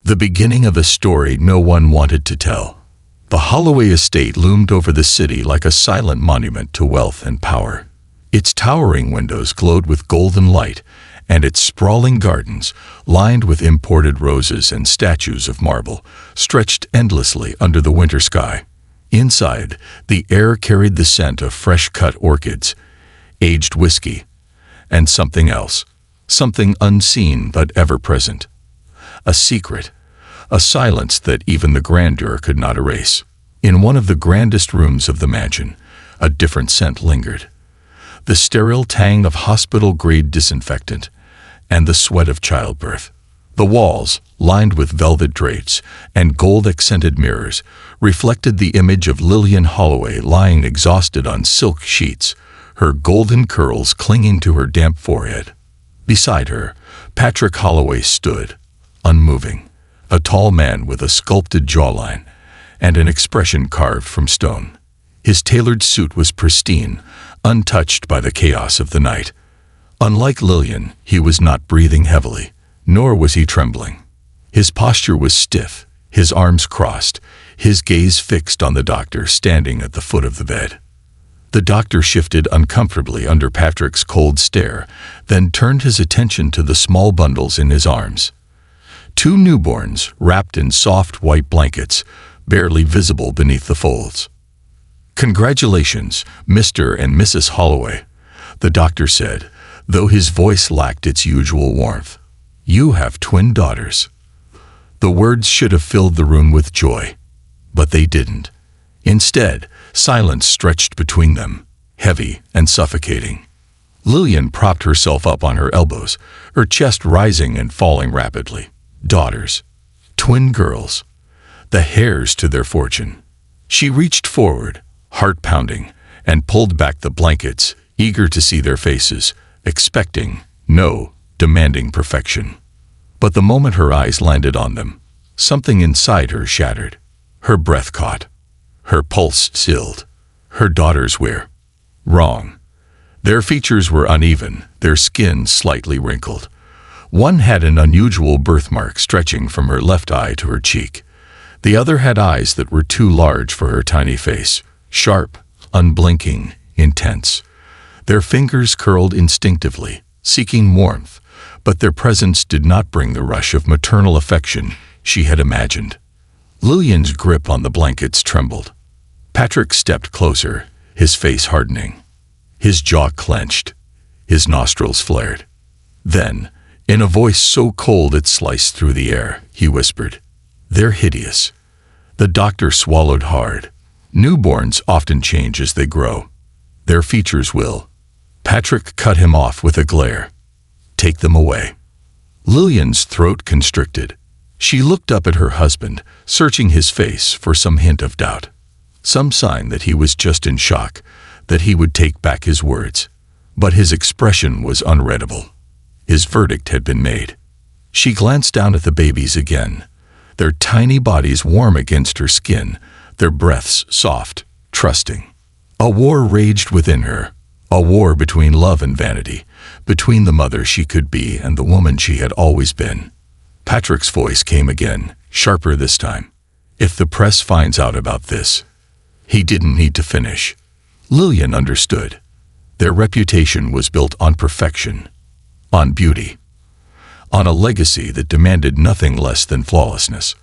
The beginning of a story no one wanted to tell. The Holloway estate loomed over the city like a silent monument to wealth and power. Its towering windows glowed with golden light, and its sprawling gardens, lined with imported roses and statues of marble, stretched endlessly under the winter sky. Inside, the air carried the scent of fresh-cut orchids, aged whiskey, and something else, something unseen but ever-present. A secret, a silence that even the grandeur could not erase. In one of the grandest rooms of the mansion, a different scent lingered. The sterile tang of hospital-grade disinfectant, and the sweat of childbirth. The walls, lined with velvet drapes and gold-accented mirrors, reflected the image of Lillian Holloway lying exhausted on silk sheets, her golden curls clinging to her damp forehead. Beside her, Patrick Holloway stood, unmoving, a tall man with a sculpted jawline and an expression carved from stone. His tailored suit was pristine, untouched by the chaos of the night. Unlike Lillian, he was not breathing heavily, nor was he trembling. His posture was stiff, his arms crossed, his gaze fixed on the doctor standing at the foot of the bed. The doctor shifted uncomfortably under Patrick's cold stare, then turned his attention to the small bundles in his arms. 2 newborns, wrapped in soft white blankets, barely visible beneath the folds. "Congratulations, Mr. and Mrs. Holloway," the doctor said, though his voice lacked its usual warmth. "You have twin daughters." The words should have filled the room with joy, but they didn't. Instead, silence stretched between them, heavy and suffocating. Lillian propped herself up on her elbows, her chest rising and falling rapidly. Daughters. Twin girls. The heirs to their fortune. She reached forward, heart pounding, and pulled back the blankets, eager to see their faces, expecting, no, demanding perfection. But the moment her eyes landed on them, something inside her shattered. Her breath caught. Her pulse stilled. Her daughters were wrong. Their features were uneven, their skin slightly wrinkled. One had an unusual birthmark stretching from her left eye to her cheek. The other had eyes that were too large for her tiny face, sharp, unblinking, intense. Their fingers curled instinctively, seeking warmth, but their presence did not bring the rush of maternal affection she had imagined. Lillian's grip on the blankets trembled. Patrick stepped closer, his face hardening. His jaw clenched, his nostrils flared. Then, in a voice so cold it sliced through the air, he whispered, "They're hideous." The doctor swallowed hard. Newborns often change as they grow. Their features will. Patrick cut him off with a glare. "Take them away." Lillian's throat constricted. She looked up at her husband, searching his face for some hint of doubt. Some sign that he was just in shock, that he would take back his words. But his expression was unreadable. His verdict had been made. She glanced down at the babies again, their tiny bodies warm against her skin, their breaths soft, trusting. A war raged within her, a war between love and vanity, between the mother she could be and the woman she had always been. Patrick's voice came again, sharper this time. "If the press finds out about this..." He didn't need to finish. Lillian understood. Their reputation was built on perfection, on beauty, on a legacy that demanded nothing less than flawlessness.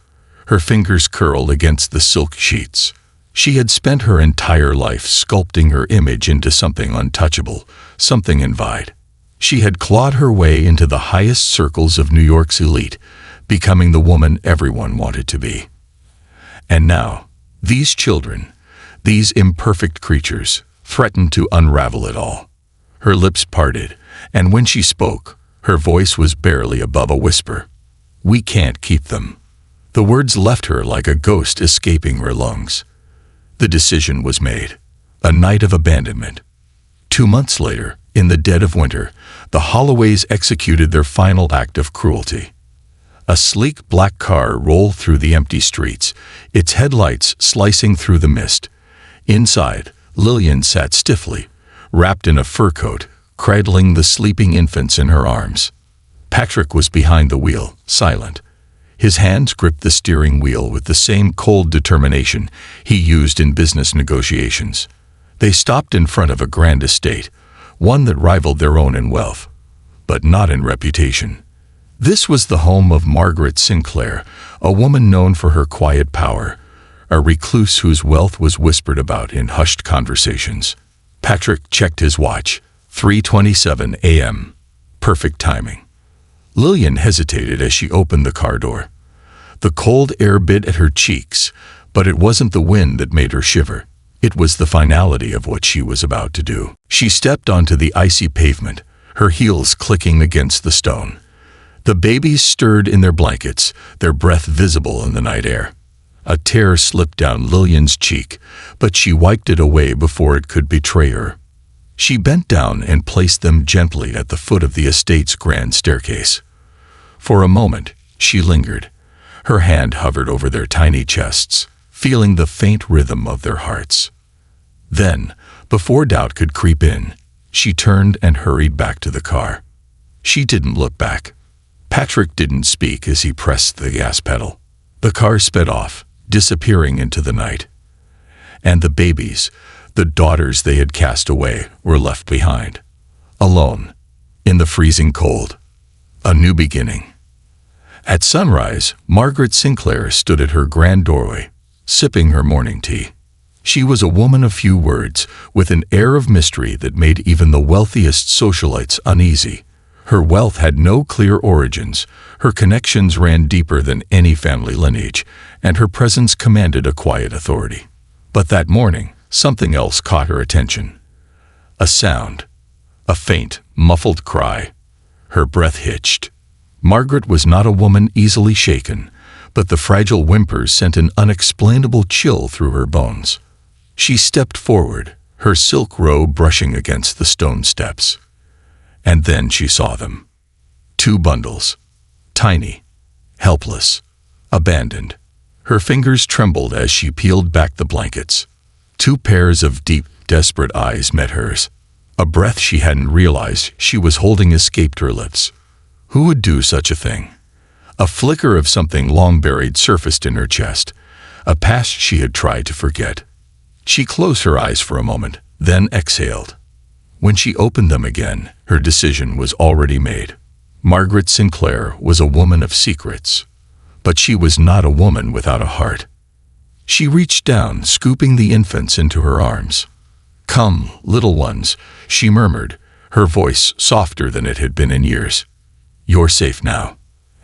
Her fingers curled against the silk sheets. She had spent her entire life sculpting her image into something untouchable, something inviolate. She had clawed her way into the highest circles of New York's elite, becoming the woman everyone wanted to be. And now, these children, these imperfect creatures, threatened to unravel it all. Her lips parted, and when she spoke, her voice was barely above a whisper. "We can't keep them." The words left her like a ghost escaping her lungs. The decision was made. A night of abandonment. 2 months later, in the dead of winter, the Holloways executed their final act of cruelty. A sleek black car rolled through the empty streets, its headlights slicing through the mist. Inside, Lillian sat stiffly, wrapped in a fur coat, cradling the sleeping infants in her arms. Patrick was behind the wheel, silent, His hands gripped the steering wheel with the same cold determination he used in business negotiations. They stopped in front of a grand estate, one that rivaled their own in wealth, but not in reputation. This was the home of Margaret Sinclair, a woman known for her quiet power, a recluse whose wealth was whispered about in hushed conversations. Patrick checked his watch. 3:27 a.m. Perfect timing. Lillian hesitated as she opened the car door. The cold air bit at her cheeks, but it wasn't the wind that made her shiver. It was the finality of what she was about to do. She stepped onto the icy pavement, her heels clicking against the stone. The babies stirred in their blankets, their breath visible in the night air. A tear slipped down Lillian's cheek, but she wiped it away before it could betray her. She bent down and placed them gently at the foot of the estate's grand staircase. For a moment, she lingered. Her hand hovered over their tiny chests, feeling the faint rhythm of their hearts. Then, before doubt could creep in, she turned and hurried back to the car. She didn't look back. Patrick didn't speak as he pressed the gas pedal. The car sped off, disappearing into the night. And the babies, the daughters they had cast away, were left behind. Alone, in the freezing cold. A new beginning. At sunrise, Margaret Sinclair stood at her grand doorway, sipping her morning tea. She was a woman of few words, with an air of mystery that made even the wealthiest socialites uneasy. Her wealth had no clear origins, her connections ran deeper than any family lineage, and her presence commanded a quiet authority. But that morning, something else caught her attention. A sound. A faint, muffled cry. Her breath hitched. Margaret was not a woman easily shaken, but the fragile whimpers sent an unexplainable chill through her bones. She stepped forward, her silk robe brushing against the stone steps. And then she saw them. 2 bundles. Tiny. Helpless. Abandoned. Her fingers trembled as she peeled back the blankets. 2 pairs of deep, desperate eyes met hers. A breath she hadn't realized she was holding escaped her lips. Who would do such a thing? A flicker of something long buried surfaced in her chest, a past she had tried to forget. She closed her eyes for a moment, then exhaled. When she opened them again, her decision was already made. Margaret Sinclair was a woman of secrets, but she was not a woman without a heart. She reached down, scooping the infants into her arms. "Come, little ones," she murmured, her voice softer than it had been in years. "You're safe now."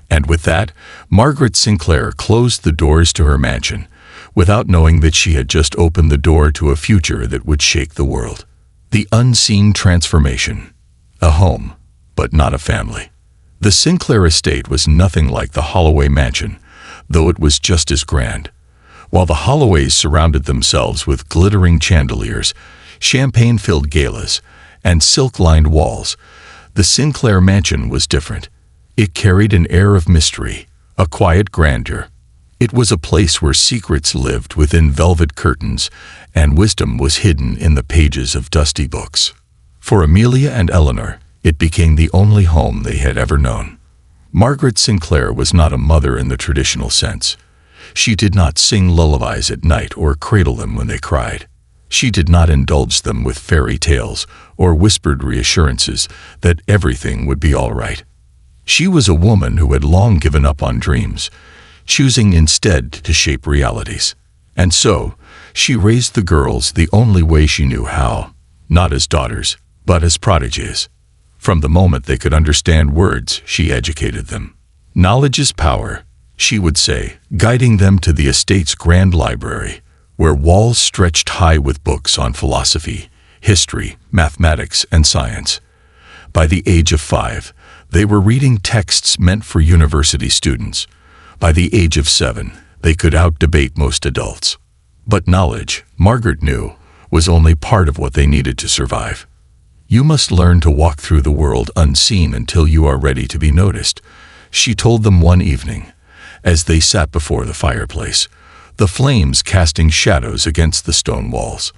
And with that, Margaret Sinclair closed the doors to her mansion, without knowing that she had just opened the door to a future that would shake the world. The unseen transformation. A home, but not a family. The Sinclair estate was nothing like the Holloway mansion, though it was just as grand. While the Holloways surrounded themselves with glittering chandeliers, champagne-filled galas, and silk-lined walls, the Sinclair mansion was different. It carried an air of mystery, a quiet grandeur. It was a place where secrets lived within velvet curtains, and wisdom was hidden in the pages of dusty books. For Amelia and Eleanor, it became the only home they had ever known. Margaret Sinclair was not a mother in the traditional sense. She did not sing lullabies at night or cradle them when they cried. She did not indulge them with fairy tales or whispered reassurances that everything would be all right. She was a woman who had long given up on dreams, choosing instead to shape realities. And so, she raised the girls the only way she knew how, not as daughters, but as prodigies. From the moment they could understand words, she educated them. "Knowledge is power," she would say, guiding them to the estate's grand library, where walls stretched high with books on philosophy, history, mathematics, and science. By the age of 5, they were reading texts meant for university students. By the age of 7, they could out-debate most adults. But knowledge, Margaret knew, was only part of what they needed to survive. "You must learn to walk through the world unseen until you are ready to be noticed," she told them one evening, as they sat before the fireplace, the flames casting shadows against the stone walls.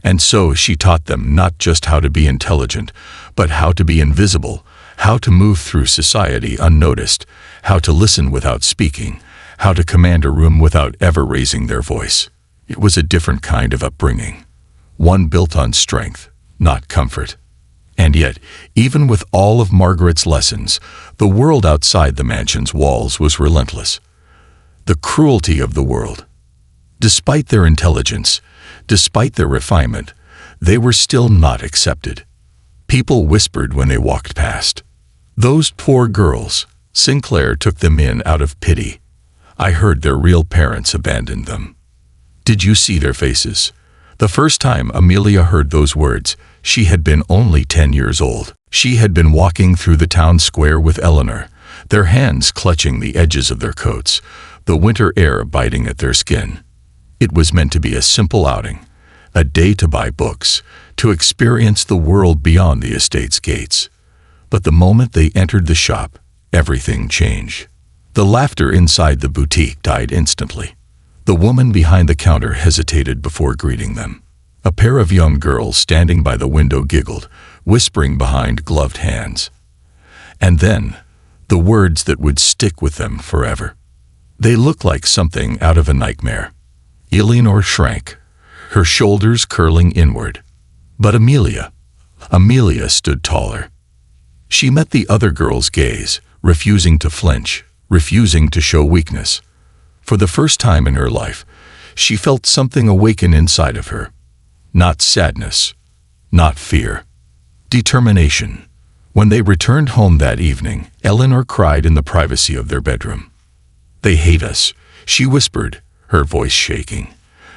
And so she taught them not just how to be intelligent, but how to be invisible, how to move through society unnoticed, how to listen without speaking, how to command a room without ever raising their voice. It was a different kind of upbringing, one built on strength, not comfort. And yet, even with all of Margaret's lessons, the world outside the mansion's walls was relentless. The cruelty of the world. Despite their intelligence, despite their refinement, they were still not accepted. People whispered when they walked past. Those poor girls, Sinclair took them in out of pity. I heard their real parents abandoned them. Did you see their faces? The first time Amelia heard those words, she had been only 10 years old. She had been walking through the town square with Eleanor, their hands clutching the edges of their coats, the winter air biting at their skin. It was meant to be a simple outing, a day to buy books, to experience the world beyond the estate's gates. But the moment they entered the shop, everything changed. The laughter inside the boutique died instantly. The woman behind the counter hesitated before greeting them. A pair of young girls standing by the window giggled, whispering behind gloved hands. And then, the words that would stick with them forever. They looked like something out of a nightmare. Eleanor shrank, her shoulders curling inward. But Amelia stood taller. She met the other girl's gaze, refusing to flinch, refusing to show weakness. For the first time in her life, she felt something awaken inside of her. Not sadness, not fear, determination. When they returned home that evening, Eleanor cried in the privacy of their bedroom. "They hate us," she whispered, her voice shaking.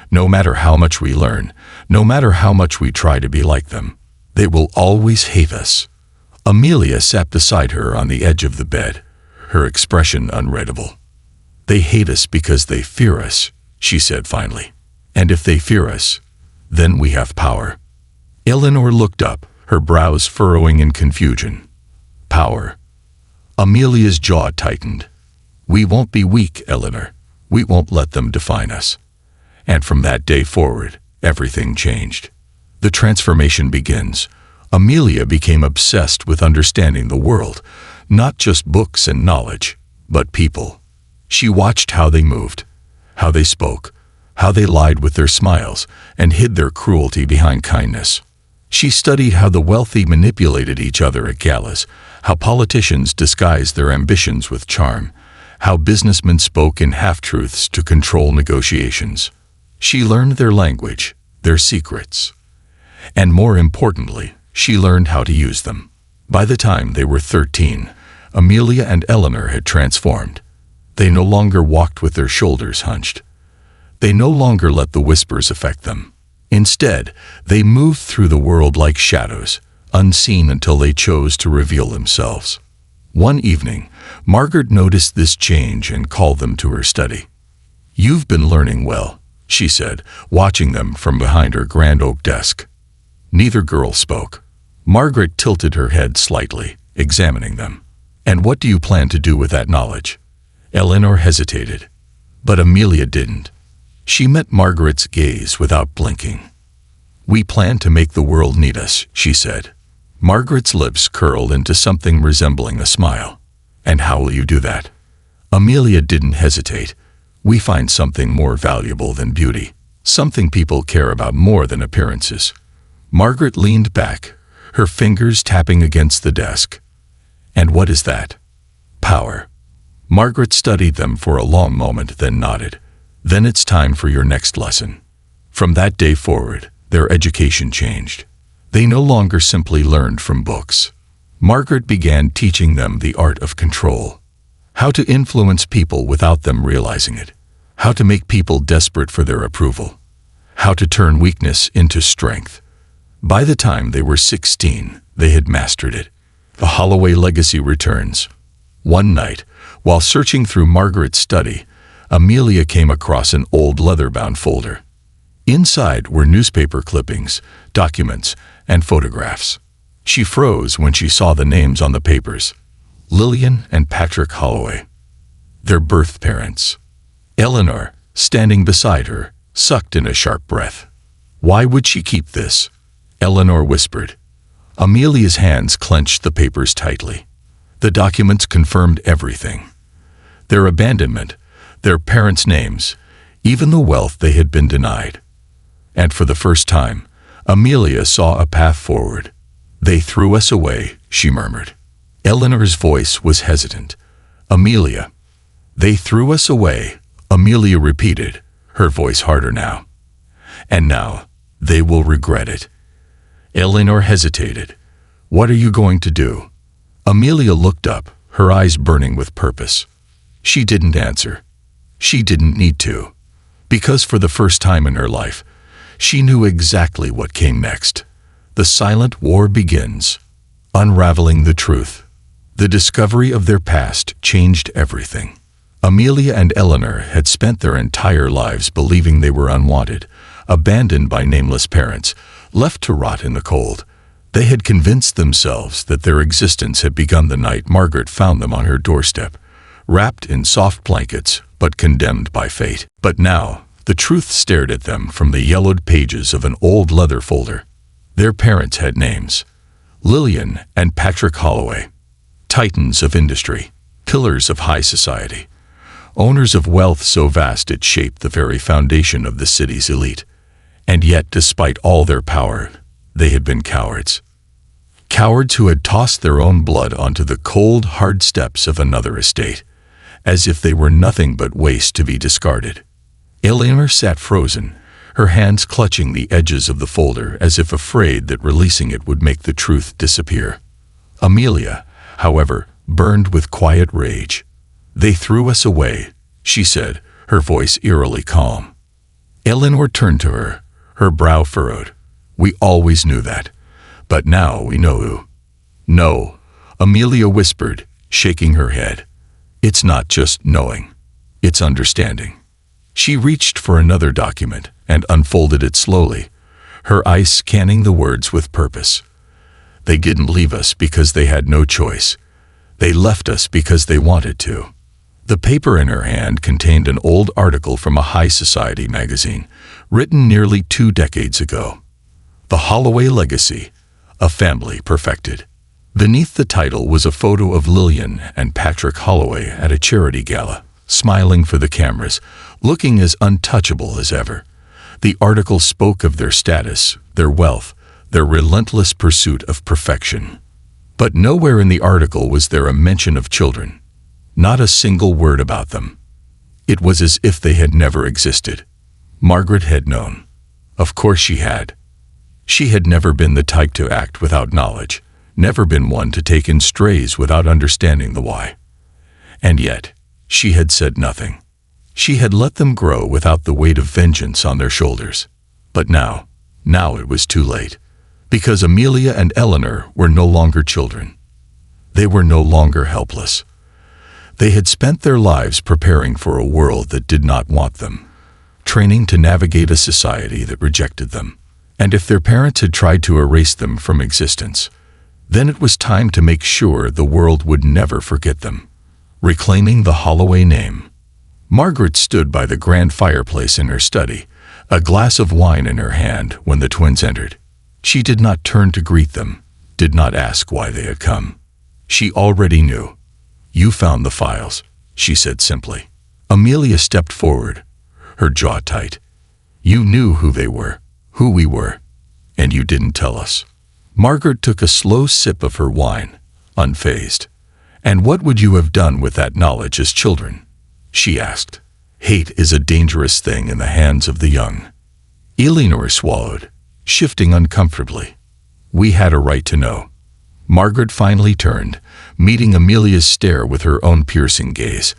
"No matter how much we learn, no matter how much we try to be like them, they will always hate us." Amelia sat beside her on the edge of the bed, her expression unreadable. "They hate us because they fear us," she said finally. "And if they fear us, then we have power." Eleanor looked up, her brows furrowing in confusion. "Power?" Amelia's jaw tightened. "We won't be weak, Eleanor. We won't let them define us." And from that day forward, everything changed. The transformation begins. Amelia became obsessed with understanding the world, not just books and knowledge, but people. She watched how they moved, how they spoke, how they lied with their smiles and hid their cruelty behind kindness. She studied how the wealthy manipulated each other at galas, how politicians disguised their ambitions with charm, how businessmen spoke in half-truths to control negotiations. She learned their language, their secrets. And more importantly, she learned how to use them. By the time they were 13, Amelia and Eleanor had transformed. They no longer walked with their shoulders hunched. They no longer let the whispers affect them. Instead, they moved through the world like shadows, unseen until they chose to reveal themselves. One evening, Margaret noticed this change and called them to her study. "You've been learning well," she said, watching them from behind her grand oak desk. Neither girl spoke. Margaret tilted her head slightly, examining them. "And what do you plan to do with that knowledge?" Eleanor hesitated, but Amelia didn't. She met Margaret's gaze without blinking. "We plan to make the world need us," she said. Margaret's lips curled into something resembling a smile. "And how will you do that?" Amelia didn't hesitate. "We find something more valuable than beauty, something people care about more than appearances." Margaret leaned back, her fingers tapping against the desk. "And what is that?" "Power." Margaret studied them for a long moment, then nodded. "Then it's time for your next lesson." From that day forward, their education changed. They no longer simply learned from books. Margaret began teaching them the art of control. How to influence people without them realizing it. How to make people desperate for their approval. How to turn weakness into strength. By the time they were 16, they had mastered it. The Holloway legacy returns. One night, while searching through Margaret's study, Amelia came across an old leather-bound folder. Inside were newspaper clippings, documents, and photographs. She froze when she saw the names on the papers. Lillian and Patrick Holloway. Their birth parents. Eleanor, standing beside her, sucked in a sharp breath. "Why would she keep this?" Eleanor whispered. Amelia's hands clenched the papers tightly. The documents confirmed everything. Their abandonment, their parents' names, even the wealth they had been denied. And for the first time, Amelia saw a path forward. "They threw us away," she murmured. Eleanor's voice was hesitant. "Amelia." "They threw us away," Amelia repeated, her voice harder now. "And now, they will regret it." Eleanor hesitated. "What are you going to do?" Amelia looked up, her eyes burning with purpose. She didn't answer. She didn't need to. Because for the first time in her life, she knew exactly what came next. The silent war begins. Unraveling the truth. The discovery of their past changed everything. Amelia and Eleanor had spent their entire lives believing they were unwanted, abandoned by nameless parents, left to rot in the cold. They had convinced themselves that their existence had begun the night Margaret found them on her doorstep, wrapped in soft blankets, but condemned by fate. But now, the truth stared at them from the yellowed pages of an old leather folder. Their parents had names: Lillian and Patrick Holloway, titans of industry, pillars of high society, owners of wealth so vast it shaped the very foundation of the city's elite. And yet, despite all their power, they had been cowards. Cowards who had tossed their own blood onto the cold, hard steps of another estate, as if they were nothing but waste to be discarded. Eleanor sat frozen, her hands clutching the edges of the folder as if afraid that releasing it would make the truth disappear. Amelia, however, burned with quiet rage. "They threw us away," she said, her voice eerily calm. Eleanor turned to her, her brow furrowed. "We always knew that. But now we know who." "No," Amelia whispered, shaking her head. "It's not just knowing. It's understanding." She reached for another document and unfolded it slowly, her eyes scanning the words with purpose. "They didn't leave us because they had no choice. They left us because they wanted to." The paper in her hand contained an old article from a high society magazine, written nearly 2 decades ago. "The Holloway Legacy, a Family Perfected." Beneath the title was a photo of Lillian and Patrick Holloway at a charity gala, smiling for the cameras, looking as untouchable as ever. The article spoke of their status, their wealth, their relentless pursuit of perfection. But nowhere in the article was there a mention of children. Not a single word about them. It was as if they had never existed. Margaret had known. Of course she had. She had never been the type to act without knowledge, never been one to take in strays without understanding the why. And yet, she had said nothing. She had let them grow without the weight of vengeance on their shoulders. But now it was too late. Because Amelia and Eleanor were no longer children. They were no longer helpless. They had spent their lives preparing for a world that did not want them, training to navigate a society that rejected them. And if their parents had tried to erase them from existence, then it was time to make sure the world would never forget them. Reclaiming the Holloway name. Margaret stood by the grand fireplace in her study, a glass of wine in her hand when the twins entered. She did not turn to greet them, did not ask why they had come. She already knew. "You found the files," she said simply. Amelia stepped forward, her jaw tight. "You knew who they were, who we were, and you didn't tell us." Margaret took a slow sip of her wine, unfazed. "And what would you have done with that knowledge as children?" she asked. "Hate is a dangerous thing in the hands of the young." Eleanor swallowed, shifting uncomfortably. "We had a right to know." Margaret finally turned, meeting Amelia's stare with her own piercing gaze.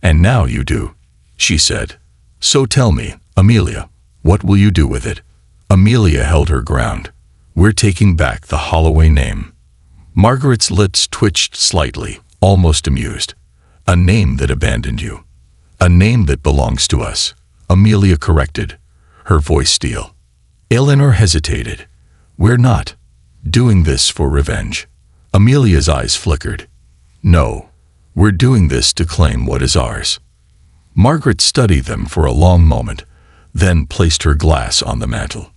"And now you do," she said. "So tell me, Amelia, what will you do with it?" Amelia held her ground. "We're taking back the Holloway name." Margaret's lips twitched slightly, almost amused. "A name that abandoned you. A name that belongs to us," Amelia corrected, her voice steel. Eleanor hesitated. "We're not doing this for revenge." Amelia's eyes flickered. "No, we're doing this to claim what is ours." Margaret studied them for a long moment, then placed her glass on the mantel.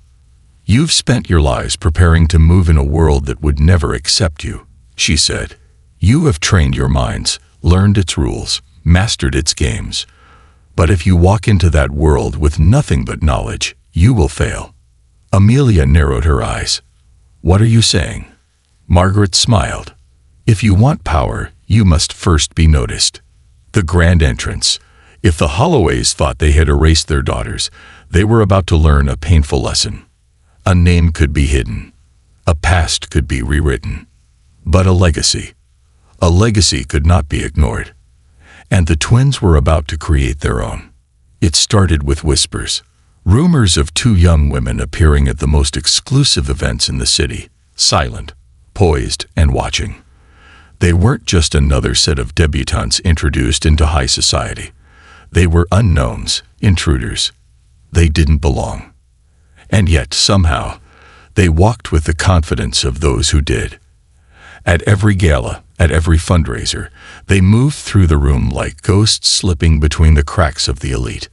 "You've spent your lives preparing to move in a world that would never accept you," she said. You have trained your minds, learned its rules, mastered its games. But if you walk into that world with nothing but knowledge, you will fail." Amelia narrowed her eyes. "What are you saying?" Margaret smiled. "If you want power, you must first be noticed." The grand entrance. If the Holloways thought they had erased their daughters, they were about to learn a painful lesson. A name could be hidden. A past could be rewritten. But a legacy could not be ignored. And the twins were about to create their own. It started with whispers. Rumors of two young women appearing at the most exclusive events in the city, silent, poised, and watching. They weren't just another set of debutantes introduced into high society. They were unknowns, intruders. They didn't belong. And yet, somehow, they walked with the confidence of those who did. At every gala, at every fundraiser, they moved through the room like ghosts slipping between the cracks of the elite.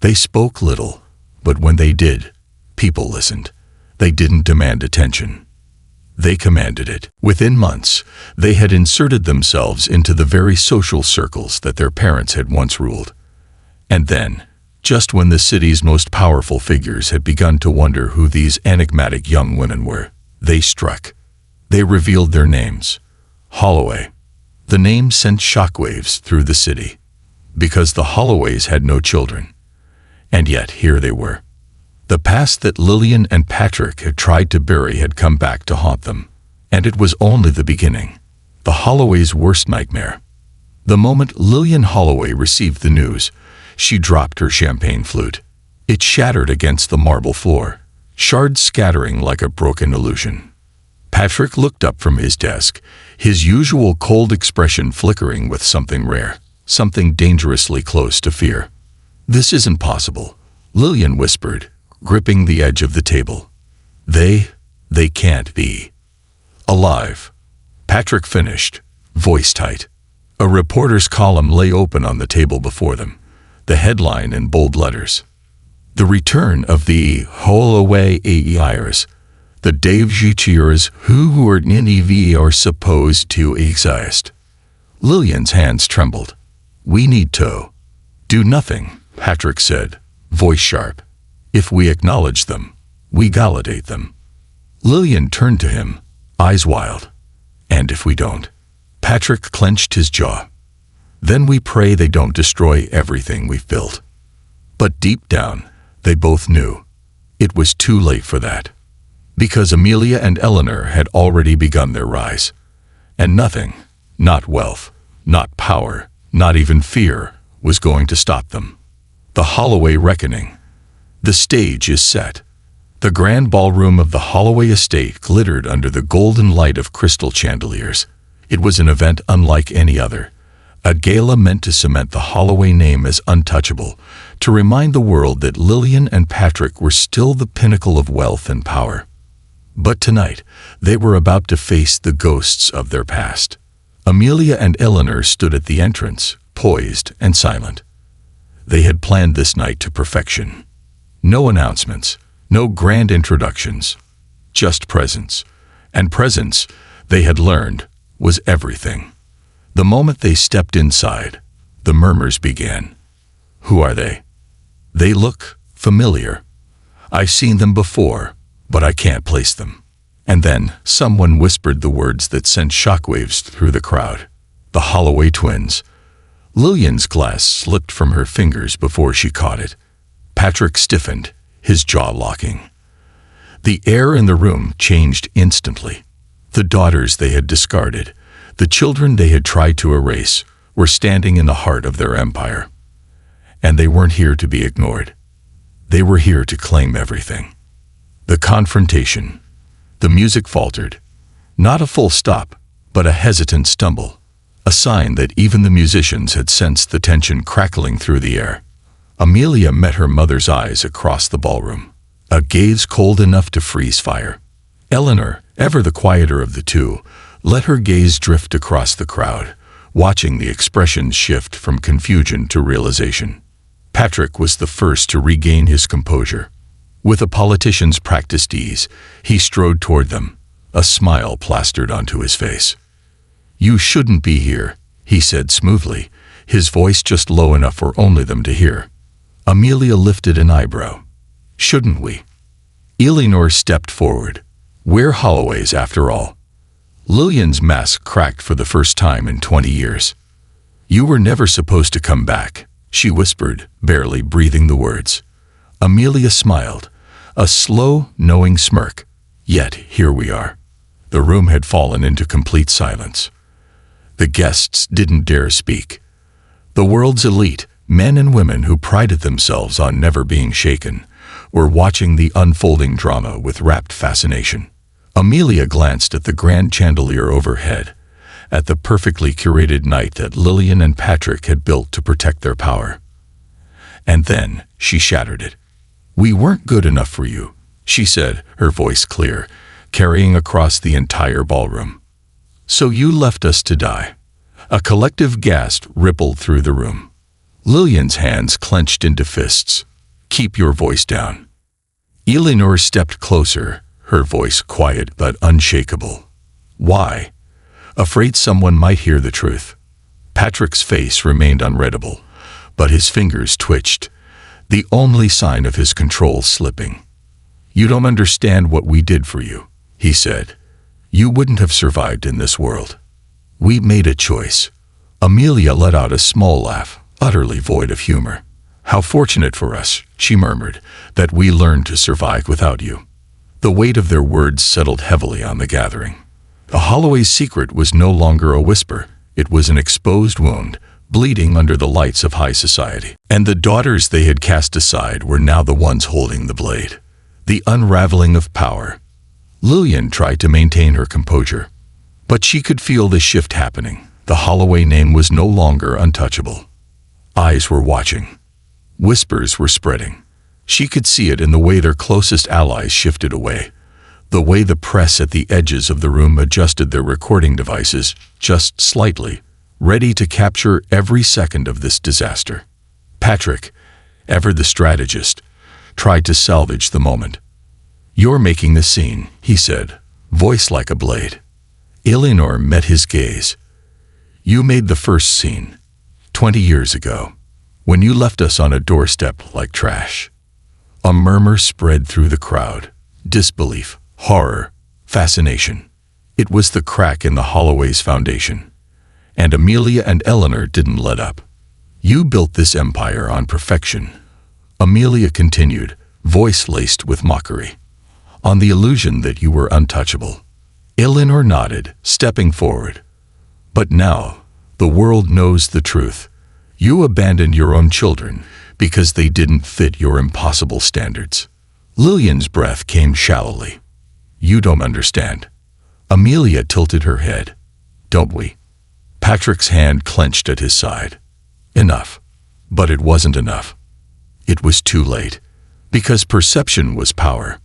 They spoke little, but when they did, people listened. They didn't demand attention. They commanded it. Within months, they had inserted themselves into the very social circles that their parents had once ruled. And then, just when the city's most powerful figures had begun to wonder who these enigmatic young women were, they struck. They revealed their names. Holloway. The name sent shockwaves through the city, because the Holloways had no children. And yet, here they were. The past that Lillian and Patrick had tried to bury had come back to haunt them. And it was only the beginning. The Holloways' worst nightmare. The moment Lillian Holloway received the news, she dropped her champagne flute. It shattered against the marble floor, shards scattering like a broken illusion. Patrick looked up from his desk, his usual cold expression flickering with something rare, something dangerously close to fear. "This isn't possible," Lillian whispered, gripping the edge of the table. They can't be alive." Patrick finished, voice tight. A reporter's column lay open on the table before them, the headline in bold letters. "The return of the Holloway heirs, the Davies who were are supposed to exist." Lillian's hands trembled. "We need to do nothing," Patrick said, voice sharp. "If we acknowledge them, we validate them." Lillian turned to him, eyes wild. "And if we don't?" Patrick clenched his jaw. "Then we pray they don't destroy everything we've built." But deep down, they both knew. It was too late for that. Because Amelia and Eleanor had already begun their rise. And nothing, not wealth, not power, not even fear, was going to stop them. The Holloway reckoning. The stage is set. The grand ballroom of the Holloway estate glittered under the golden light of crystal chandeliers. It was an event unlike any other. A gala meant to cement the Holloway name as untouchable, to remind the world that Lillian and Patrick were still the pinnacle of wealth and power. But tonight, they were about to face the ghosts of their past. Amelia and Eleanor stood at the entrance, poised and silent. They had planned this night to perfection. No announcements, no grand introductions, just presence. And presence, they had learned, was everything. The moment they stepped inside, the murmurs began. "Who are they? They look familiar. I've seen them before, but I can't place them." And then someone whispered the words that sent shockwaves through the crowd. The Holloway twins. Lillian's glass slipped from her fingers before she caught it. Patrick stiffened, his jaw locking. The air in the room changed instantly. The daughters they had discarded, the children they had tried to erase, were standing in the heart of their empire. And they weren't here to be ignored. They were here to claim everything. The confrontation. The music faltered. Not a full stop, but a hesitant stumble. A sign that even the musicians had sensed the tension crackling through the air. Amelia met her mother's eyes across the ballroom, a gaze cold enough to freeze fire. Eleanor, ever the quieter of the two, let her gaze drift across the crowd, watching the expressions shift from confusion to realization. Patrick was the first to regain his composure. With a politician's practiced ease, he strode toward them, a smile plastered onto his face. You shouldn't be here, he said smoothly, his voice just low enough for only them to hear. Amelia lifted an eyebrow. Shouldn't we? Eleanor stepped forward. We're Holloways after all. Lillian's mask cracked for the first time in 20 years. You were never supposed to come back, she whispered, barely breathing the words. Amelia smiled, a slow, knowing smirk. Yet here we are. The room had fallen into complete silence. The guests didn't dare speak. The world's elite, men and women who prided themselves on never being shaken, were watching the unfolding drama with rapt fascination. Amelia glanced at the grand chandelier overhead, at the perfectly curated night that Lillian and Patrick had built to protect their power. And then she shattered it. We weren't good enough for you, she said, her voice clear, carrying across the entire ballroom. So you left us to die. A collective gasp rippled through the room. Lillian's hands clenched into fists. Keep your voice down. Eleanor stepped closer, her voice quiet but unshakable. Why? Afraid someone might hear the truth. Patrick's face remained unreadable, but his fingers twitched, the only sign of his control slipping. You don't understand what we did for you, he said. You wouldn't have survived in this world. We made a choice. Amelia let out a small laugh, utterly void of humor. How fortunate for us, she murmured, that we learned to survive without you. The weight of their words settled heavily on the gathering. The Holloway's secret was no longer a whisper. It was an exposed wound, bleeding under the lights of high society. And the daughters they had cast aside were now the ones holding the blade. The unraveling of power. Lillian tried to maintain her composure, but she could feel the shift happening. The Holloway name was no longer untouchable. Eyes were watching. Whispers were spreading. She could see it in the way their closest allies shifted away, the way the press at the edges of the room adjusted their recording devices just slightly, ready to capture every second of this disaster. Patrick, ever the strategist, tried to salvage the moment. You're making the scene, he said, voice like a blade. Eleanor met his gaze. You made the first scene, 20 years ago, when you left us on a doorstep like trash. A murmur spread through the crowd. Disbelief, horror, fascination. It was the crack in the Holloway's foundation. And Amelia and Eleanor didn't let up. You built this empire on perfection. Amelia continued, voice laced with mockery. On the illusion that you were untouchable. Eleanor nodded, stepping forward. But now, the world knows the truth. You abandoned your own children because they didn't fit your impossible standards. Lillian's breath came shallowly. You don't understand. Amelia tilted her head. Don't we? Patrick's hand clenched at his side. Enough. But it wasn't enough. It was too late. Because perception was power.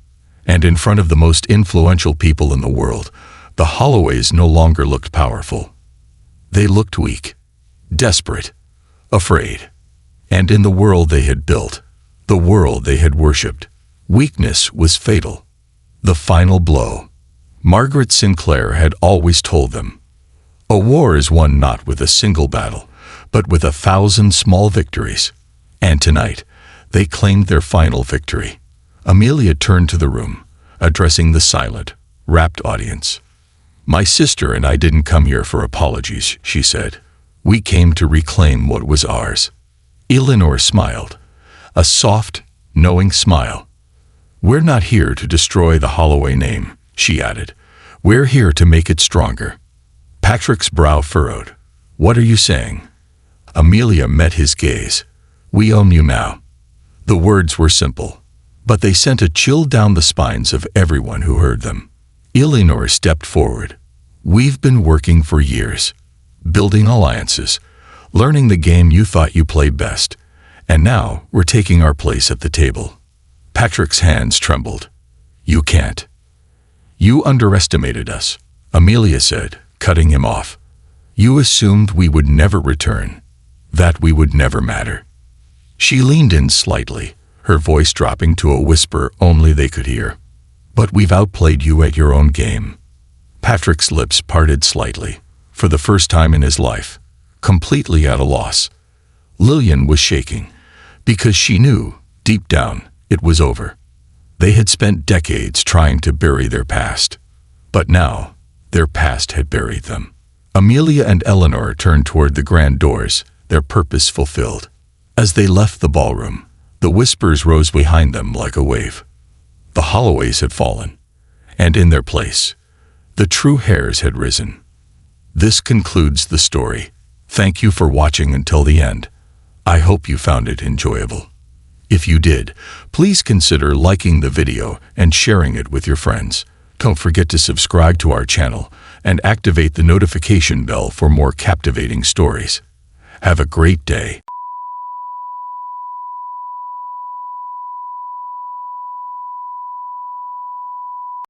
And in front of the most influential people in the world, the Holloways no longer looked powerful. They looked weak, desperate, afraid. And in the world they had built, the world they had worshipped, weakness was fatal. The final blow. Margaret Sinclair had always told them, a war is won not with a single battle, but with 1,000 small victories. And tonight, they claimed their final victory. Amelia turned to the room, addressing the silent, rapt audience. My sister and I didn't come here for apologies, she said. We came to reclaim what was ours. Eleanor smiled, a soft, knowing smile. We're not here to destroy the Holloway name, she added. We're here to make it stronger. Patrick's brow furrowed. What are you saying? Amelia met his gaze. We own you now. The words were simple, but they sent a chill down the spines of everyone who heard them. Eleanor stepped forward. We've been working for years, building alliances, learning the game you thought you played best, and now we're taking our place at the table. Patrick's hands trembled. You can't. You underestimated us, Amelia said, cutting him off. You assumed we would never return, that we would never matter. She leaned in slightly, her voice dropping to a whisper only they could hear. But we've outplayed you at your own game. Patrick's lips parted slightly. For the first time in his life, completely at a loss, Lillian was shaking, because she knew, deep down, it was over. They had spent decades trying to bury their past. But now, their past had buried them. Amelia and Eleanor turned toward the grand doors, their purpose fulfilled. As they left the ballroom, the whispers rose behind them like a wave. The Holloways had fallen, and in their place, the true heirs had risen. This concludes the story. Thank you for watching until the end. I hope you found it enjoyable. If you did, please consider liking the video and sharing it with your friends. Don't forget to subscribe to our channel and activate the notification bell for more captivating stories. Have a great day.